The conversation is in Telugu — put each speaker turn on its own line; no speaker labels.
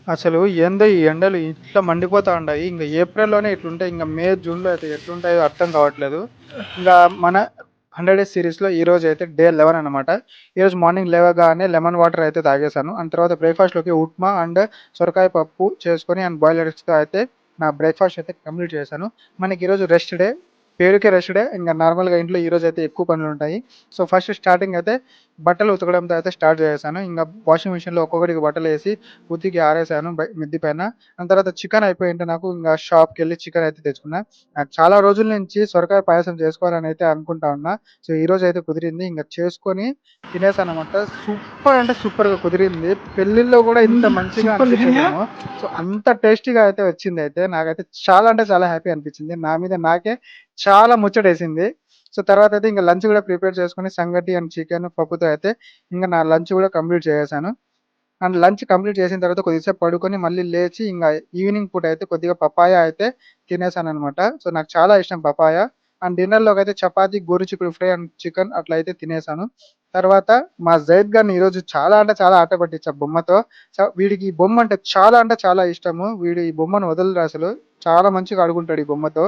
అసలు ఏందో ఈ ఎండలు ఇట్లా మండిపోతా ఉన్నాయి. ఇంక ఏప్రిల్‌లోనే ఇట్లుంటాయి. ఇంక మే, జూన్‌లో అయితే ఎట్లుంటాయో అర్థం కావట్లేదు. ఇంగా మన 100 డేస్ సిరీస్‌లో ఈరోజైతే డే 11 అనమాట. ఈరోజు మార్నింగ్ లేవగానే లెమన్ వాటర్ అయితే తాగేసాను. అండ్ తర్వాత బ్రేక్‌ఫాస్ట్‌లోకి ఉప్మా అండ్ సొరకాయ పప్పు చేసుకొని అండ్ బాయిల్డ్ ఎగ్స్‌తో అయితే నా బ్రేక్‌ఫాస్ట్ అయితే కంప్లీట్ చేశాను. మనకి ఈరోజు రెస్ట్ డే. పేరుకే రెస్ట్ డే. ఇంక నార్మల్‌గా ఇంట్లో ఈరోజైతే ఎక్కువ పనులుంటాయి. సో, ఫస్ట్ స్టార్టింగ్ అయితే బట్టలు ఉతకడంతో అయితే స్టార్ట్ చేసేసాను. ఇంగ వాషింగ్ మిషన్‌లో ఒక్కొక్కటికి బట్టలేసి ఉతికి ఆరేసాను మిద్ది పైన. దాని తర్వాత చికెన్ అయిపోయింటే నాకు ఇంగ షాప్‌కెళ్ళి చికెన్ అయితే తెచ్చుకున్నా. నాకు చాలా రోజుల నుంచి సొరకాయ పాయసం చేసుకోవాలని అయితే అనుకుంటా ఉన్నా. సో, ఈరోజైతే కుదిరింది. ఇంగ చేసుకొని తినేసాననమాట. సూపర్ అంటే సూపర్‌గా కుదిరింది. పెళ్ళిల్లో గూడా ఇంత మంచిగా
సూపర్ బిర్యానీ.
అనిపించదేమో. సో, అంత టేస్టీగా అయితే వచ్చిందయితే. నాకైతే చాలా అంటే చాలా హ్యాపీ అనిపించింది. నా మీద నాకే చాలా ముచ్చటేసింది. సో, తర్వాతయితే ఇంక లంచ్ గూడా ప్రిపేర్ చేసుకొని సంగటి అండ్ చికెన్, పప్పుతో అయితే ఇంక నా లంచ్ గూడా కంప్లీట్ చేసేసాను. అండ్ లంచ్ కంప్లీట్ చేసిన తర్వాత కొద్దిసేపు పడుకొని మళ్ళీ లేచి ఇంగ ఈవినింగ్ పూట అయితే కొద్దిగా పపాయ అయితే తినేసాననమాట. సో, నాకు చాలా ఇష్టం పపాయ. అండ్ డిన్నర్‌లోకైతే చపాతీ, గోరుచిక్కుడు ఫ్రై అండ్ చికెన్ అట్లా అయితే తినేసాను. తర్వాత మా జైద్ గాడిని ఈరోజు చాలా అంటే చాలా ఆట పట్టించా బొమ్మతో. వీడికి ఈ బొమ్మ అంటే చాలా ఇష్టము. వీడు ఈ బొమ్మను వదలడసలు. చాలా మంచిగా ఆడుకుంటాడు ఈ బొమ్మతో.